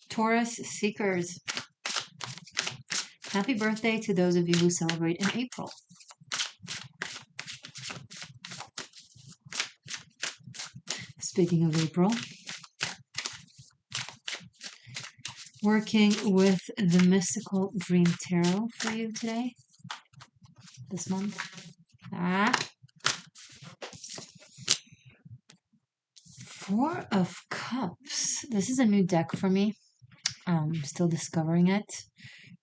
Taurus seekers, happy birthday to those of you who celebrate in April. Speaking of April, working with the Mystical Dream Tarot for you today, this month. Four of Cups. This is a new deck for me. I'm still discovering it.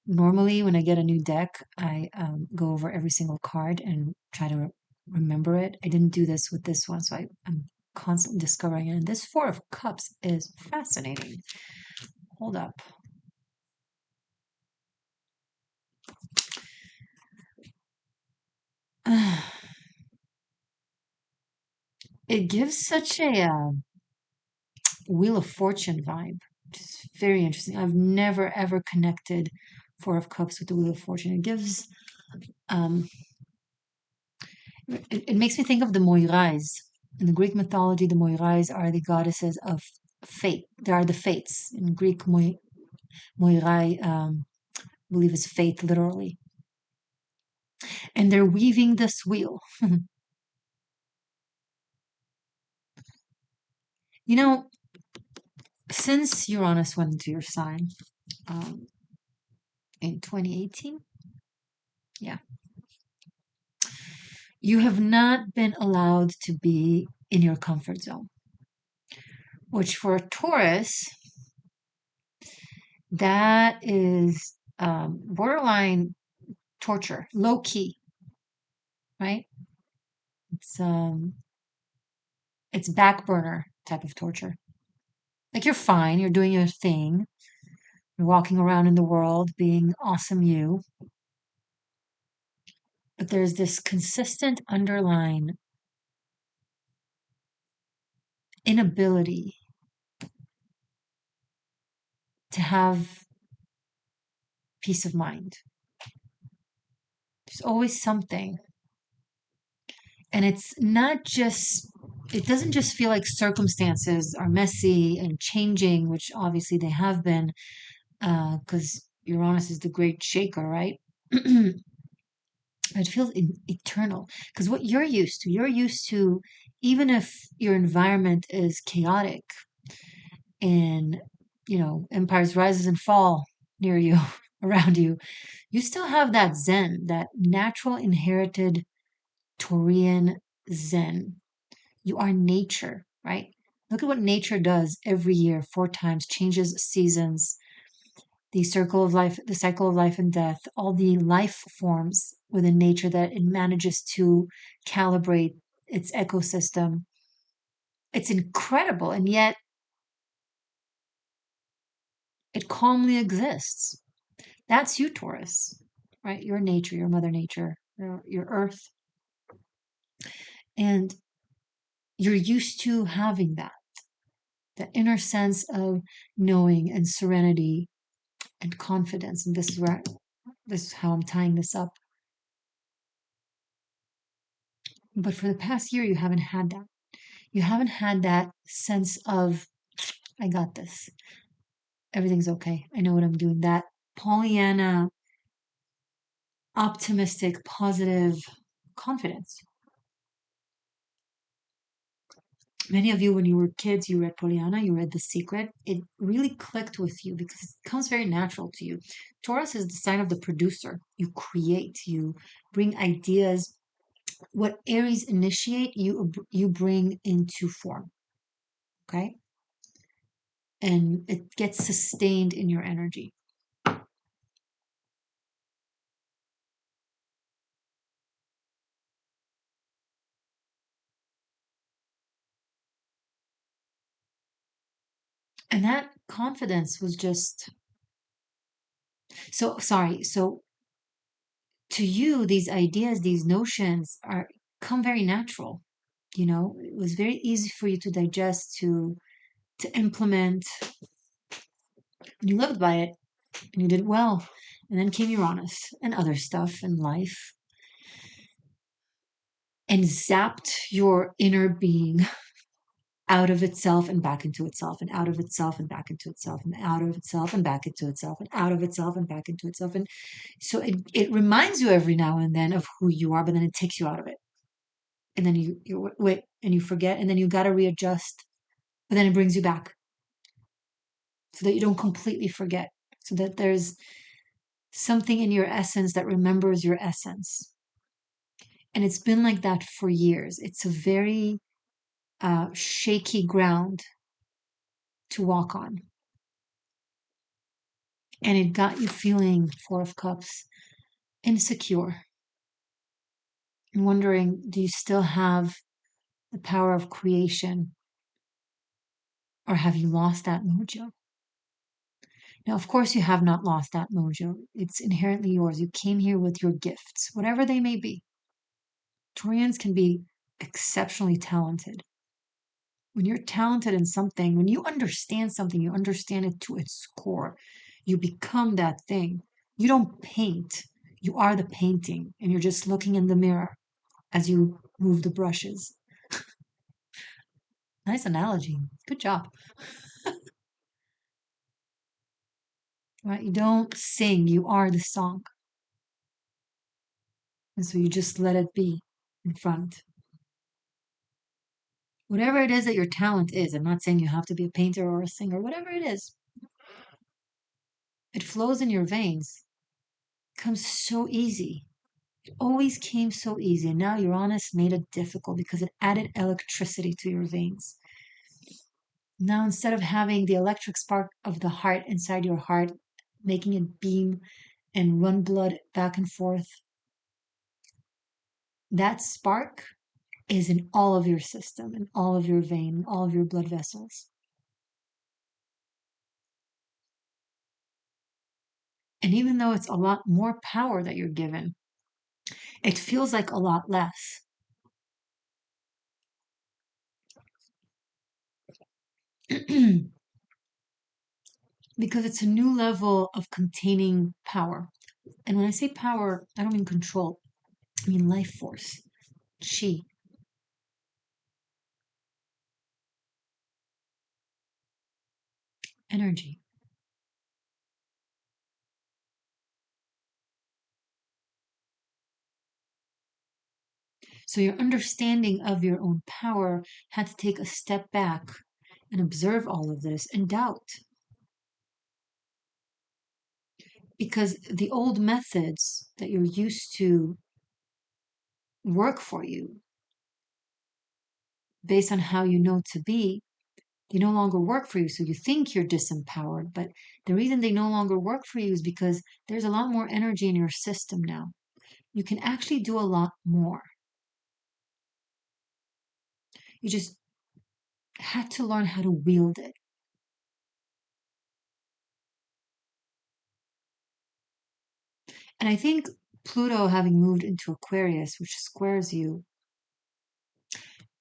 Normally, when I get a new deck, I go over every single card and try to remember it. I didn't do this with this one, so I'm constantly discovering it. And this Four of Cups is fascinating. Hold up. It gives such a Wheel of Fortune vibe. It's very interesting. I've never ever connected Four of Cups with the Wheel of Fortune. It gives it makes me think of the Moirais. In the Greek mythology, the Moirais are the goddesses of fate. They are the fates. In Greek, Moirai, believe is fate, literally. And they're weaving this wheel. You know, since Uranus went into your sign in 2018, yeah, you have not been allowed to be in your comfort zone, which for a Taurus, that is borderline torture, low key, right? It's back burner type of torture. Like you're fine, you're doing your thing, you're walking around in the world being awesome you, but there's this consistent underlying inability to have peace of mind. There's always something. And it's not just, it doesn't just feel like circumstances are messy and changing, which obviously they have been, because Uranus is the great shaker, right? It feels eternal. Because what you're used to, even if your environment is chaotic and, empires rises and fall near you, around you, you still have that Zen, that natural inherited Taurian Zen. You are nature, right? Look at what nature does every year, four times, changes seasons, the circle of life, the cycle of life and death, all the life forms within nature that it manages to calibrate its ecosystem. It's incredible, and yet it calmly exists. That's you, Taurus, right? Your nature, your mother nature, your earth. And you're used to having that inner sense of knowing and serenity and confidence. And this is how I'm tying this up. But for the past year, you haven't had that. You haven't had that sense of, I got this. Everything's okay. I know what I'm doing. That Pollyanna, optimistic, positive confidence. Many of you, when you were kids, you read Pollyanna, you read The Secret. It really clicked with you because it comes very natural to you. Taurus is the sign of the producer. You create, you bring ideas. What Aries initiate, you bring into form. Okay? And it gets sustained in your energy. And that confidence was just so sorry. So to you, these ideas, these notions are come very natural. It was very easy for you to digest, to implement. And you lived by it and you did well. And then came Uranus and other stuff in life and zapped your inner being out of itself and back into itself, and out of itself and back into itself, and out of itself and back into itself, and out of itself and back into itself. And so it reminds you every now and then of who you are, but then it takes you out of it. And then you wait and you forget, and then you got to readjust, but then it brings you back so that you don't completely forget, so that there's something in your essence that remembers your essence. And it's been like that for years. It's a very shaky ground to walk on. And it got you feeling, Four of Cups, insecure and wondering, do you still have the power of creation, or have you lost that mojo? Now, of course, you have not lost that mojo. It's inherently yours. You came here with your gifts, whatever they may be. Taurians can be exceptionally talented. When you're talented in something, when you understand something, you understand it to its core. You become that thing. You don't paint, you are the painting, and you're just looking in the mirror as you move the brushes. Nice analogy. Good job. Right? You don't sing, you are the song. And so you just let it be in front. Whatever it is that your talent is, I'm not saying you have to be a painter or a singer, whatever it is, it flows in your veins. It comes so easy. It always came so easy. And now Uranus made it difficult because it added electricity to your veins. Now, instead of having the electric spark of the heart inside your heart, making it beam and run blood back and forth, that spark is in all of your system, in all of your vein, all of your blood vessels. And even though it's a lot more power that you're given, it feels like a lot less. Because it's a new level of containing power. And when I say power, I don't mean control, I mean life force, chi, energy. So your understanding of your own power had to take a step back and observe all of this and doubt. Because the old methods that you're used to work for you based on how you know to be, they no longer work for you. So you think you're disempowered, but the reason they no longer work for you is because there's a lot more energy in your system now. You can actually do a lot more. You just had to learn how to wield it. And I think Pluto having moved into Aquarius, which squares you,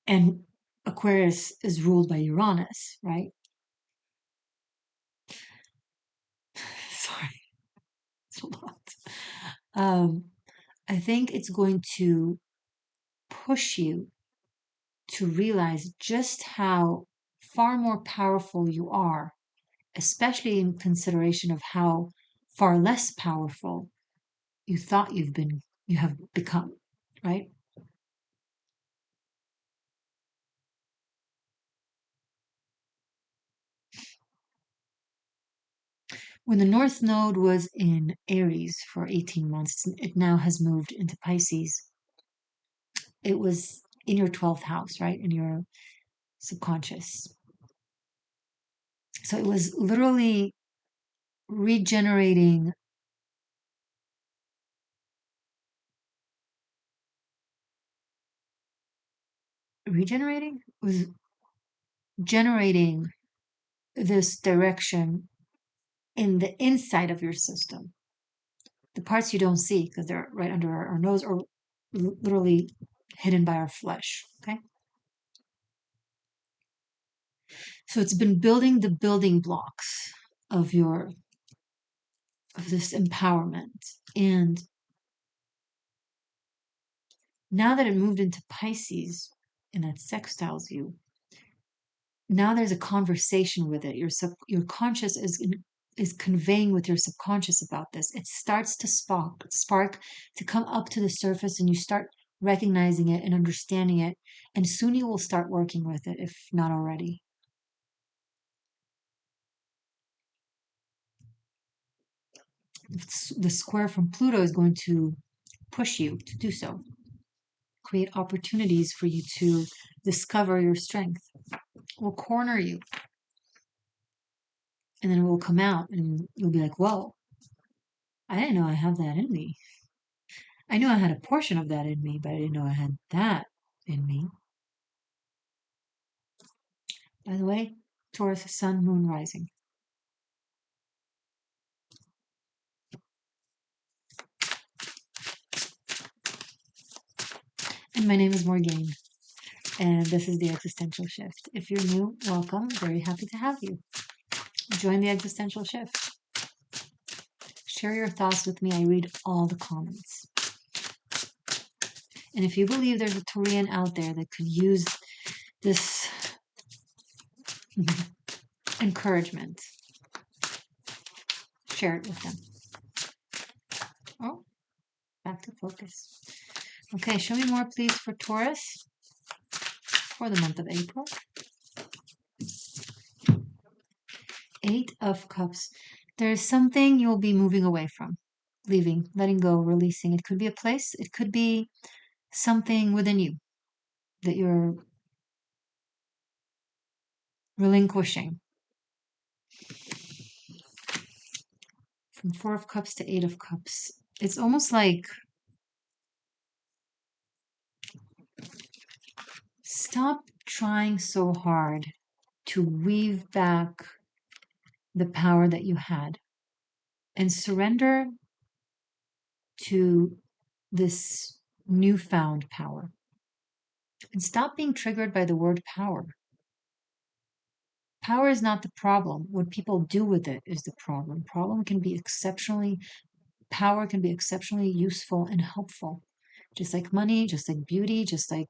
and Aquarius is ruled by Uranus, right? Sorry, it's a lot. Um, I think it's going to push you to realize just how far more powerful you are, especially in consideration of how far less powerful you thought you have become, right? When the North Node was in Aries for 18 months, it now has moved into Pisces. It was in your 12th house, right? In your subconscious. So it was literally regenerating, regenerating? It was generating this direction in the inside of your system. The parts you don't see because they're right under our nose or literally hidden by our flesh. Okay. So it's been building the building blocks of your of this empowerment. And now that it moved into Pisces and that sextiles you, now there's a conversation with it. Your conscious is conveying with your subconscious about this. It starts to spark to come up to the surface, and you start recognizing it and understanding it, and soon you will start working with it, if not already. The square from Pluto is going to push you to do so, create opportunities for you to discover your strength. Will corner you, and then it will come out, and you'll be like, whoa, I didn't know I have that in me. I knew I had a portion of that in me, but I didn't know I had that in me. By the way, Taurus, Sun, Moon, Rising. And my name is Morgainne, and this is the Existential Shift. If you're new, welcome. Very happy to have you. Join the Existential Shift. Share your thoughts with me. I read all the comments. And if you believe there's a Taurian out there that could use this encouragement, share it with them. Oh, back to focus. Okay, show me more, please, for Taurus for the month of April. Eight of Cups. There's something you'll be moving away from, leaving, letting go, releasing. It could be a place, it could be something within you that you're relinquishing. From Four of Cups to Eight of Cups. It's almost like stop trying so hard to weave back the power that you had and surrender to this newfound power. And stop being triggered by the word power. Power is not the problem. What people do with it is the problem. Power can be exceptionally useful and helpful. Just like money, just like beauty, just like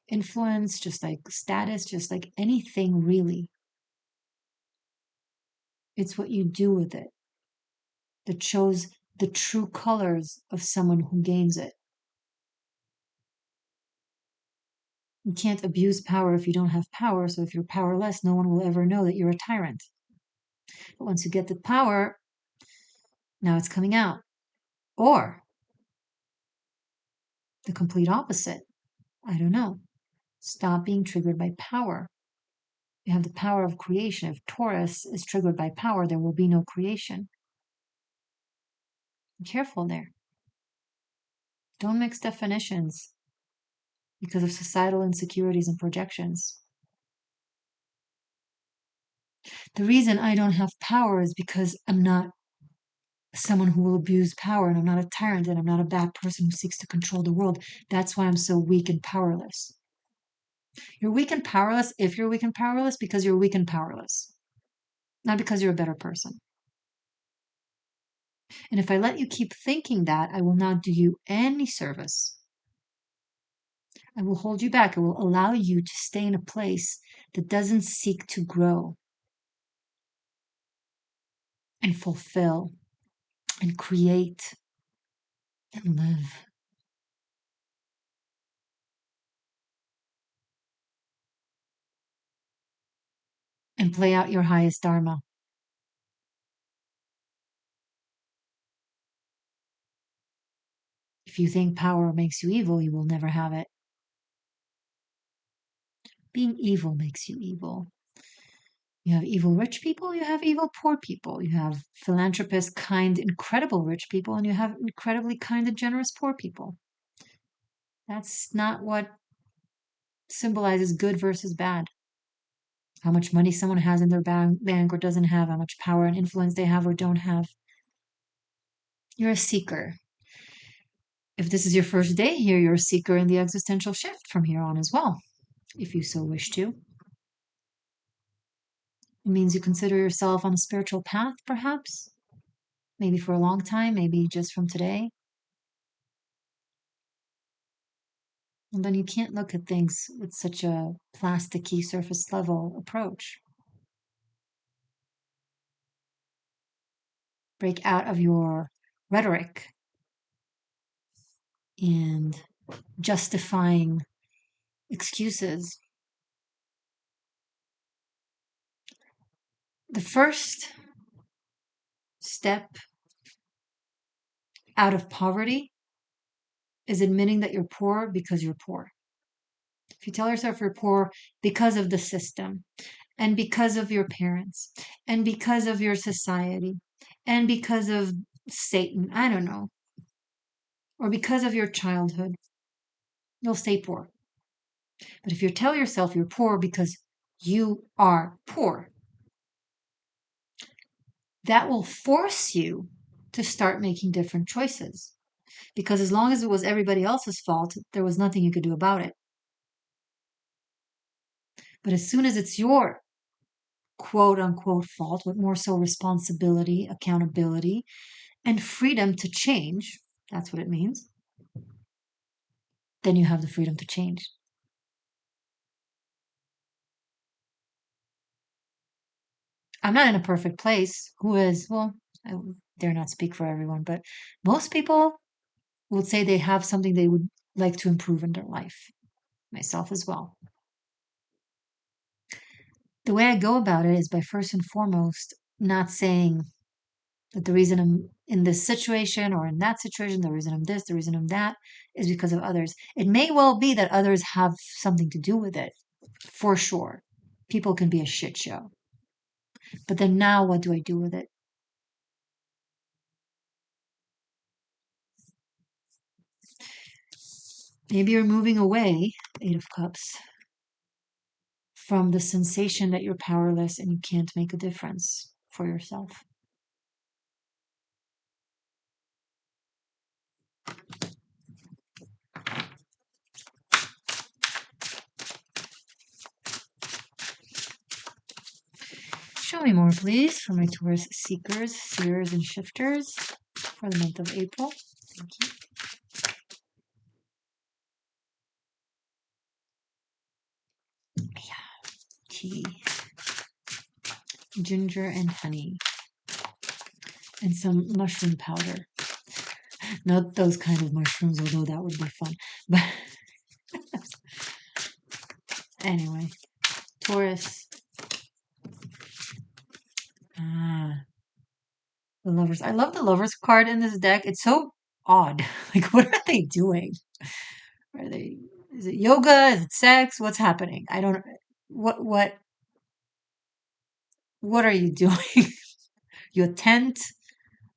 influence, just like status, just like anything really. It's what you do with it that shows the true colors of someone who gains it. You can't abuse power if you don't have power. So if you're powerless, no one will ever know that you're a tyrant. But once you get the power, now it's coming out. Or the complete opposite. I don't know. Stop being triggered by power. You have the power of creation. If Taurus is triggered by power, there will be no creation. Be careful there. Don't mix definitions because of societal insecurities and projections. The reason I don't have power is because I'm not someone who will abuse power, and I'm not a tyrant, and I'm not a bad person who seeks to control the world. That's why I'm so weak and powerless. You're weak and powerless if you're weak and powerless because you're weak and powerless, not because you're a better person. And if I let you keep thinking that, I will not do you any service. I will hold you back. I will allow you to stay in a place that doesn't seek to grow and fulfill and create and live. And play out your highest dharma. If you think power makes you evil, you will never have it. Being evil makes you evil. You have evil rich people, you have evil poor people. You have philanthropist, kind, incredible rich people, and you have incredibly kind and generous poor people. That's not what symbolizes good versus bad. How much money someone has in their bank or doesn't have, how much power and influence they have or don't have. You're a seeker. If this is your first day here, you're a seeker in the existential shift from here on as well, if you so wish to. It means you consider yourself on a spiritual path, perhaps. Maybe for a long time, maybe just from today. And then you can't look at things with such a plasticky surface level approach. Break out of your rhetoric and justifying excuses. The first step out of poverty is admitting that you're poor because you're poor. If you tell yourself you're poor because of the system, and because of your parents, and because of your society, and because of Satan, I don't know, or because of your childhood, you'll stay poor. But if you tell yourself you're poor because you are poor, that will force you to start making different choices. Because as long as it was everybody else's fault, there was nothing you could do about it. But as soon as it's your quote unquote fault, with more so responsibility, accountability, and freedom to change, that's what it means, then you have the freedom to change. I'm not in a perfect place. Who is? Well, I dare not speak for everyone, but most people would say they have something they would like to improve in their life, myself as well. The way I go about it is by first and foremost not saying that the reason I'm in this situation or in that situation, the reason I'm this, the reason I'm that, is because of others. It may well be that others have something to do with it, for sure. People can be a shit show. But then now what do I do with it? Maybe you're moving away, Eight of Cups, from the sensation that you're powerless and you can't make a difference for yourself. Show me more, please, for my Taurus seekers, seers, and shifters for the month of April. Thank you. Yeah, tea, ginger, and honey, and some mushroom powder. Not those kind of mushrooms, although that would be fun. But anyway, Taurus. Ah, the lovers. I love the lovers card in this deck. It's so odd. Like, what are they doing? Are they? Is it yoga? Is it sex? What's happening? I don't. What? What are you doing? You a tent?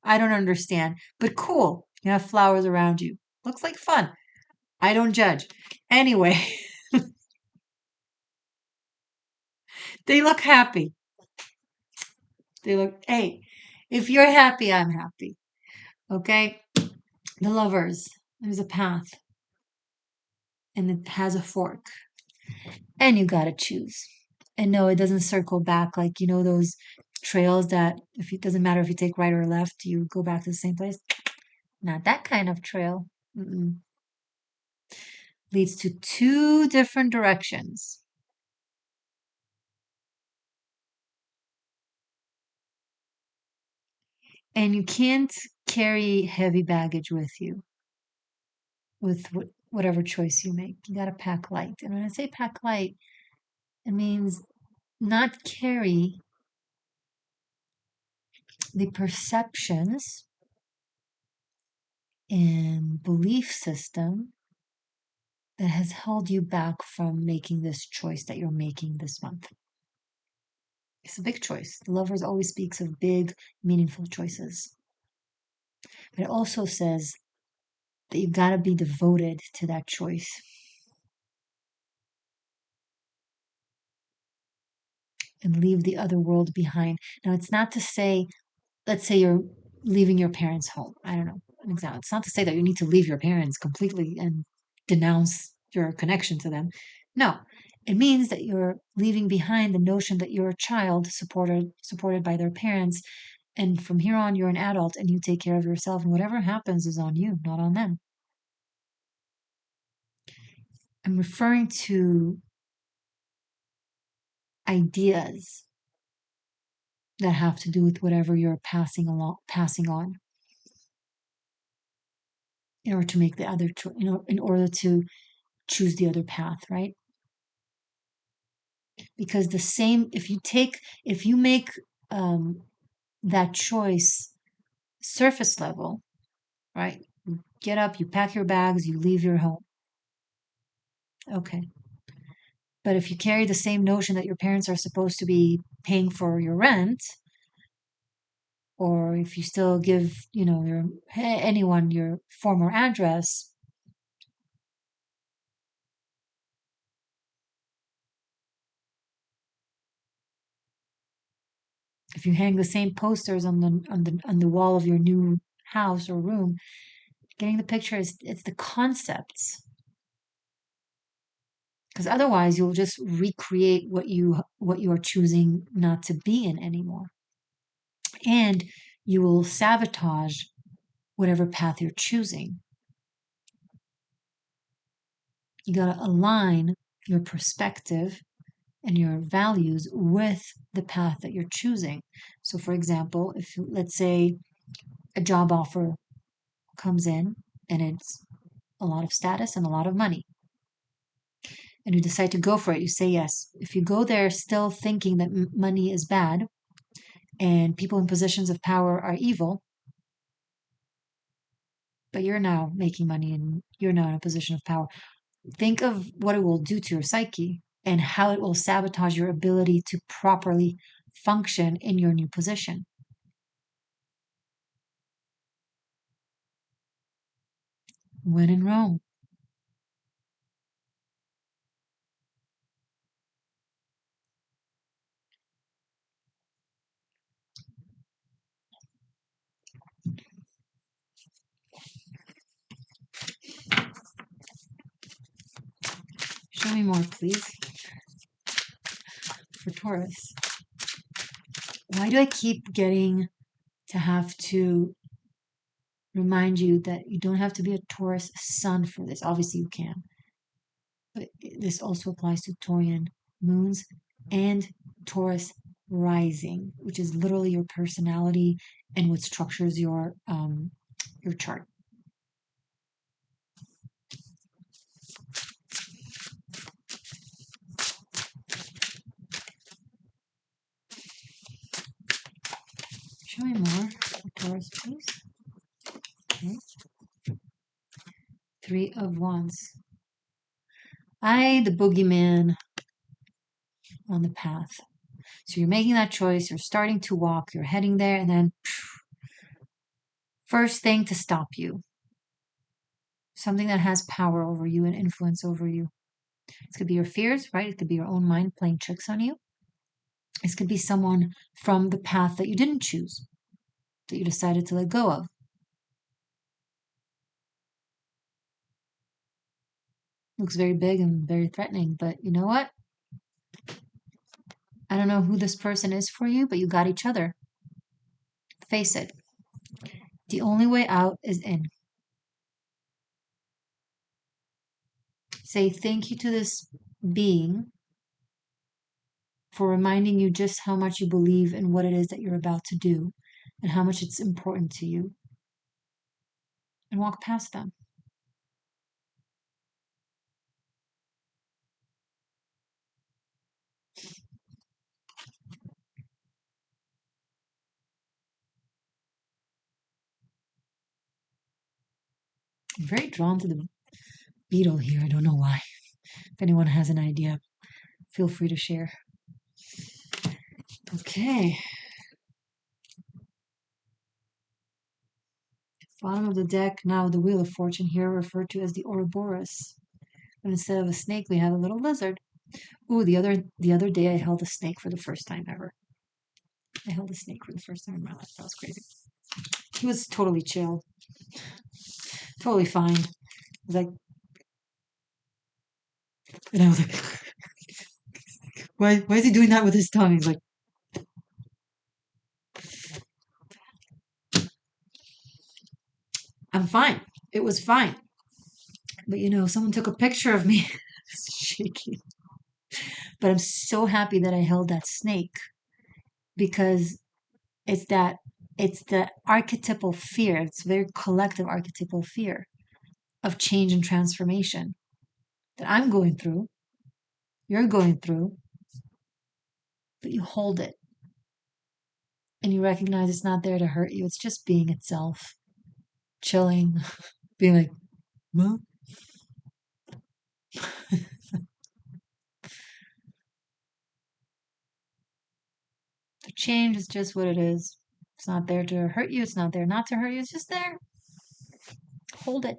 I don't understand. But cool. You have flowers around you. Looks like fun. I don't judge. Anyway, they look happy. They look. Hey, if you're happy, I'm happy. Okay. The lovers. There's a path, and it has a fork, and you gotta choose. And no, it doesn't circle back like those trails that if it doesn't matter if you take right or left, you go back to the same place. Not that kind of trail. Mm-mm. Leads to two different directions. And you can't carry heavy baggage with you with whatever choice you make. You got to pack light. And when I say pack light, it means not carry the perceptions and belief system that has held you back from making this choice that you're making this month. It's a big choice. The Lovers always speaks of big, meaningful choices. But it also says that you've got to be devoted to that choice. And leave the other world behind. Now, it's not to say, let's say you're leaving your parents' home. I don't know an example. It's not to say that you need to leave your parents completely and denounce your connection to them. No, it means that you're leaving behind the notion that you're a child supported by their parents, and from here on you're an adult and you take care of yourself, and whatever happens is on you, not on them. I'm referring to ideas that have to do with whatever you're passing on in order to make the other, in order to choose the other path, right? Because if you make um, that choice surface level, right? You get up, you pack your bags, you leave your home. Okay. But if you carry the same notion that your parents are supposed to be paying for your rent, or if you still give, anyone your former address, if you hang the same posters on the wall of your new house or room, getting the picture is it's the concepts. Because otherwise you'll just recreate what you are choosing not to be in anymore. And you will sabotage whatever path you're choosing. You got to align your perspective and your values with the path that you're choosing. So, for example, if let's say a job offer comes in and it's a lot of status and a lot of money, and you decide to go for it, you say yes. If you go there still thinking that money is bad and people in positions of power are evil, but you're now making money and you're now in a position of power, think of what it will do to your psyche and how it will sabotage your ability to properly function in your new position. When in Rome. Show me more, please. For Taurus. Why do I keep getting to have to remind you that you don't have to be a Taurus sun for this? Obviously, you can. But this also applies to Taurian moons and Taurus rising, which is literally your personality and what structures your chart. Show me more for Taurus, please. Okay. Three of Wands. The boogeyman on the path. So you're making that choice, you're starting to walk, you're heading there, and then first thing to stop you. Something that has power over you and influence over you. This could be your fears, right? It could be your own mind playing tricks on you. This could be someone from the path that you didn't choose, that you decided to let go of. Looks very big and very threatening, but you know what? I don't know who this person is for you, but you got each other. Face it. The only way out is in. Say thank you to this being for reminding you just how much you believe in what it is that you're about to do and how much it's important to you. And walk past them. I'm very drawn to the beetle here. I don't know why. If anyone has an idea, feel free to share. Okay. Bottom of the deck, now the Wheel of Fortune here referred to as the Ouroboros. And instead of a snake, we have a little lizard. Ooh, the other day I held a snake for the first time ever. I held a snake for the first time in my life. That was crazy. He was totally chill. Totally fine. I was like, and I was like, why is he doing that with his tongue? He's like, I'm fine. It was fine. But someone took a picture of me shaky. But I'm so happy that I held that snake because it's that it's the archetypal fear. It's very collective archetypal fear of change and transformation that I'm going through, you're going through, but you hold it and you recognize it's not there to hurt you. It's just being itself, chilling, being like, well, the change is just what it is. It's not there to hurt you. It's not there not to hurt you. It's just there. Hold it.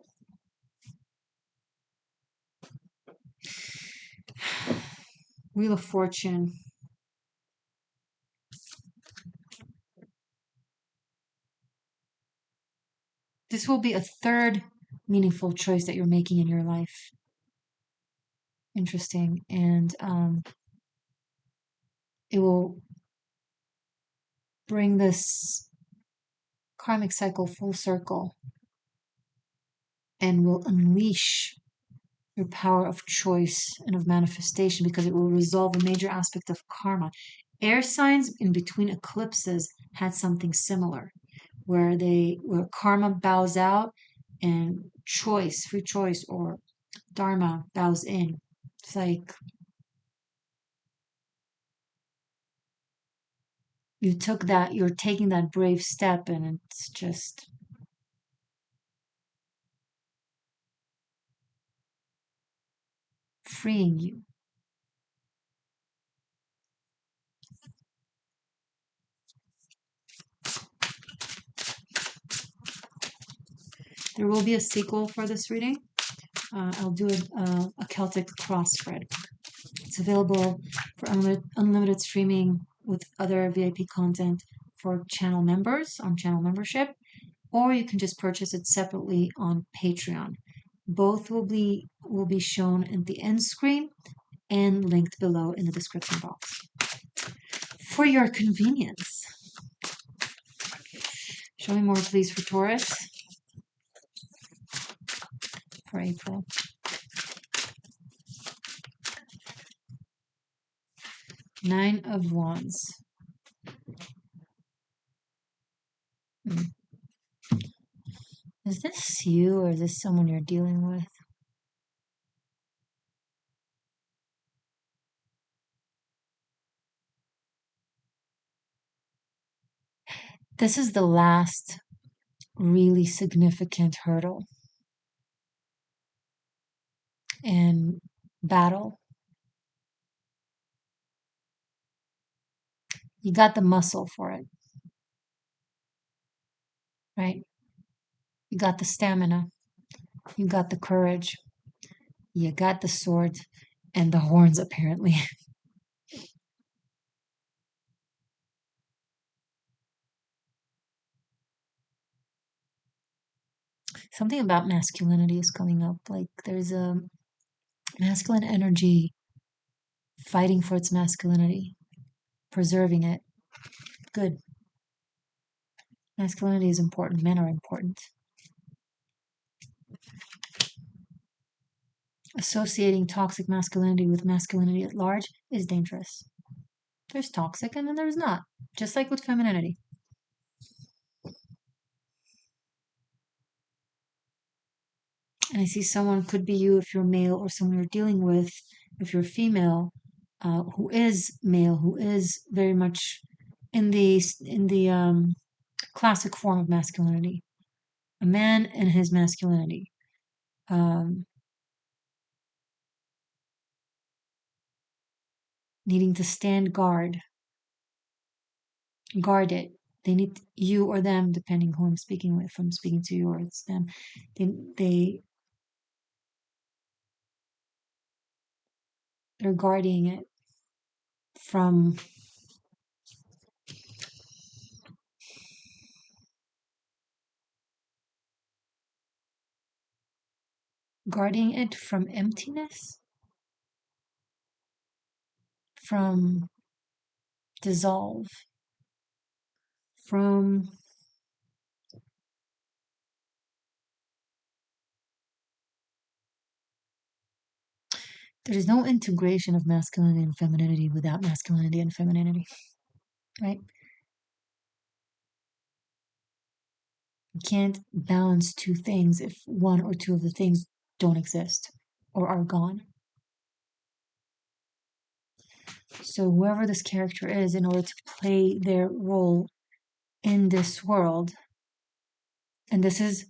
Wheel of Fortune. This will be a third meaningful choice that you're making in your life. Interesting. And it will bring this karmic cycle full circle and will unleash your power of choice and of manifestation because it will resolve a major aspect of karma. Air signs in between eclipses had something similar where karma bows out and choice, free choice or dharma bows in. It's like you're taking that brave step and it's just freeing you. There will be a sequel for this reading. I'll do a Celtic cross spread. It's available for unlimited streaming with other VIP content for channel members on channel membership, or you can just purchase it separately on Patreon. Both will be shown in the end screen and linked below in the description box for your convenience. Show me more, please, for Taurus for April. Nine of Wands. Is this you or is this someone you're dealing with? This is the last really significant hurdle and battle. You got the muscle for it, right? You got the stamina. You got the courage. You got the sword and the horns, apparently. Something about masculinity is coming up. Like there's a masculine energy fighting for its masculinity, preserving it. Good. Masculinity is important. Men are important. Associating toxic masculinity with masculinity at large is dangerous. There's toxic and then there's not, just like with femininity. And I see someone could be you if you're male, or someone you're dealing with if you're female, who is male, who is very much in the classic form of masculinity, a man and his masculinity. Needing to stand guard it. They need you or them, depending who I'm speaking with. If I'm speaking to you or it's them, they're guarding it from emptiness, from dissolve, from There's no integration of masculinity and femininity without masculinity and femininity, right? You can't balance two things if one or two of the things don't exist or are gone. So whoever this character is, in order to play their role in this world, and this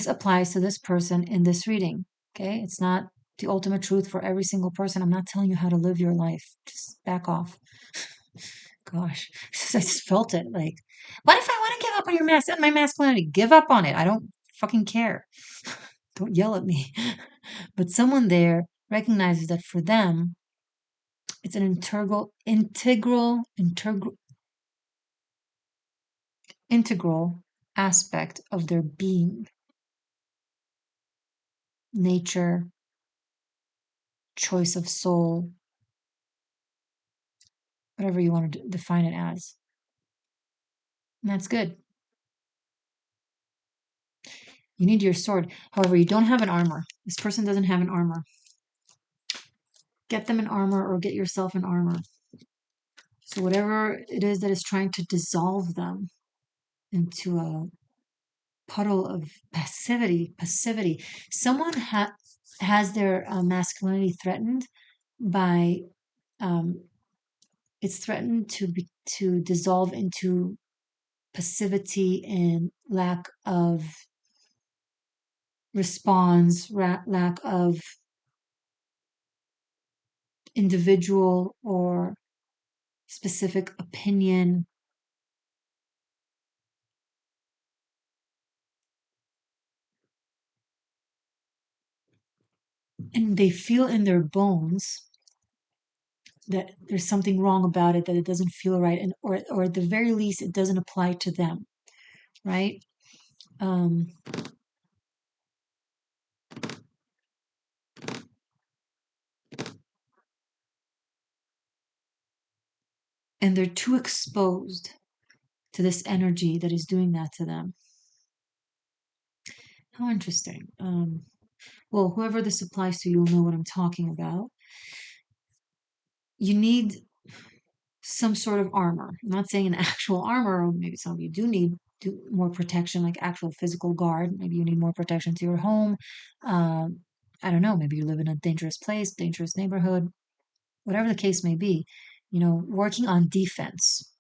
applies to this person in this reading, okay? It's not the ultimate truth for every single person. I'm not telling you how to live your life. Just back off. Gosh, I just felt it. Like, what if I want to give up on my masculinity? Give up on it. I don't fucking care. Don't yell at me. But someone there recognizes that for them, it's an integral aspect of their being, nature, choice of soul, whatever you want to define it as. And that's good. You need your sword. However, you don't have an armor. This person doesn't have an armor. Get them an armor or get yourself an armor. So whatever it is that is trying to dissolve them into a puddle of passivity. Someone has their masculinity threatened by it's threatened to dissolve into passivity and lack of response, lack of individual or specific opinion. And they feel in their bones that there's something wrong about it, that it doesn't feel right, and or at the very least, it doesn't apply to them, right? Um, and they're too exposed to this energy that is doing that to them. How interesting. Well, whoever this applies to, you'll know what I'm talking about. You need some sort of armor. I'm not saying an actual armor, or maybe some of you do need more protection, like actual physical guard. Maybe you need more protection to your home. I don't know, maybe you live in a dangerous place, dangerous neighborhood, whatever the case may be. Working on defense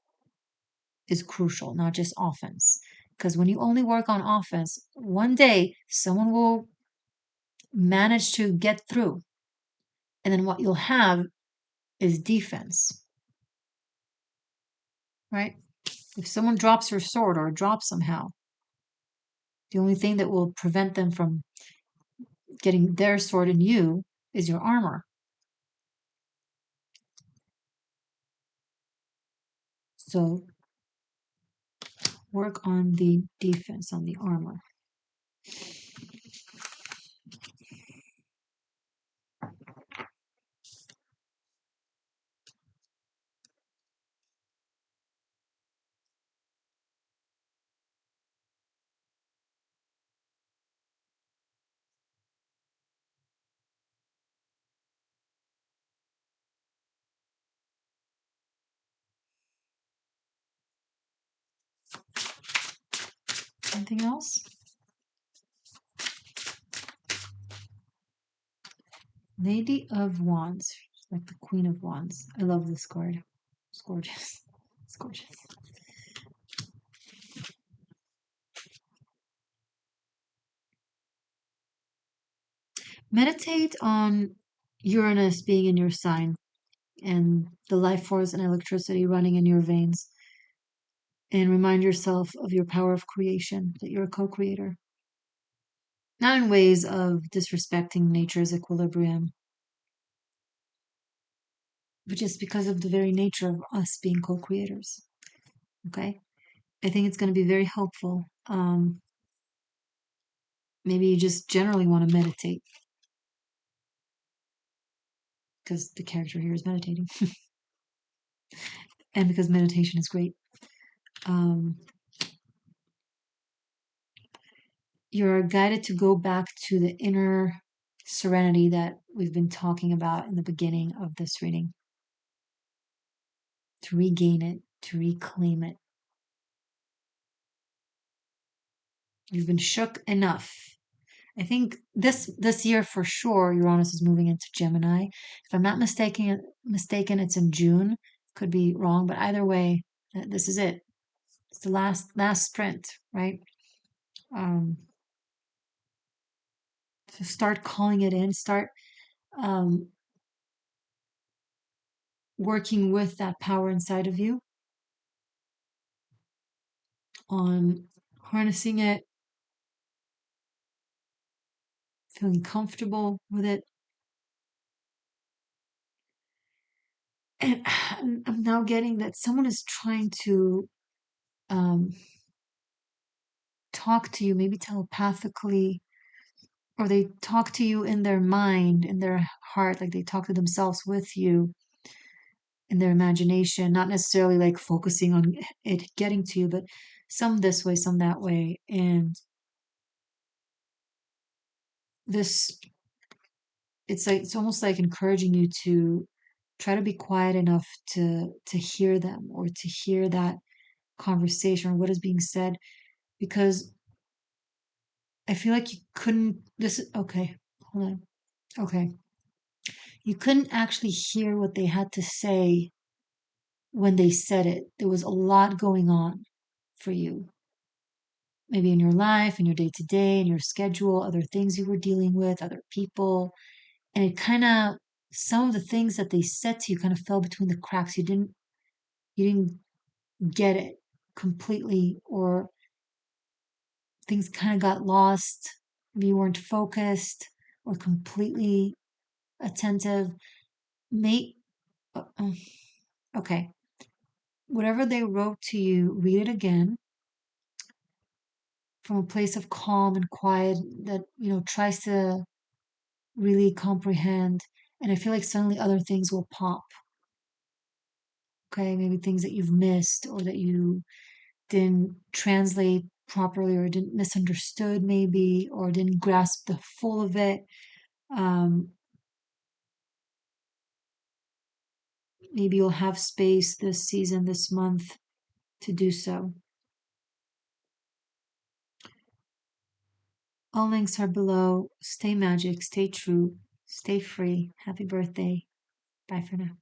is crucial, not just offense. Because when you only work on offense, one day someone will manage to get through. And then what you'll have is defense, right? If someone drops your sword or drops somehow, the only thing that will prevent them from getting their sword in you is your armor. So work on the defense, on the armor. Anything else? Lady of Wands, like the Queen of Wands. I love this card. It's gorgeous. It's gorgeous. Meditate on Uranus being in your sign and the life force and electricity running in your veins. And remind yourself of your power of creation, that you're a co creator. Not in ways of disrespecting nature's equilibrium, but just because of the very nature of us being co creators. Okay? I think it's going to be very helpful. Maybe you just generally want to meditate because the character here is meditating and because meditation is great. You're guided to go back to the inner serenity that we've been talking about in the beginning of this reading, to regain it, to reclaim it. You've been shook enough. I think this year for sure, Uranus is moving into Gemini. If I'm not mistaken, it's in June. Could be wrong, but either way, this is it. It's the last sprint, right? Um, so start calling it in. Start um, working with that power inside of you on harnessing it, feeling comfortable with it. And I'm now getting that someone is trying to um, talk to you, maybe telepathically, or they talk to you in their mind, in their heart, like they talk to themselves with you in their imagination, not necessarily like focusing on it getting to you, but some this way, some that way. And this, it's almost like encouraging you to try to be quiet enough to hear them or to hear that conversation or what is being said, because I feel like you couldn't, okay, hold on. Okay. You couldn't actually hear what they had to say when they said it. There was a lot going on for you, maybe in your life, in your day to day, in your schedule, other things you were dealing with, other people. And it kind of, some of the things that they said to you kind of fell between the cracks. You didn't get it completely, or things kind of got lost. Maybe you weren't focused or completely attentive. May, okay. Whatever they wrote to you, read it again from a place of calm and quiet that, tries to really comprehend. And I feel like suddenly other things will pop. Okay, maybe things that you've missed or that you didn't translate properly or didn't misunderstood maybe or didn't grasp the full of it. Um, Maybe you'll have space this season, this month to do so. All links are below. Stay magic, stay true, stay free. Happy birthday. Bye for now.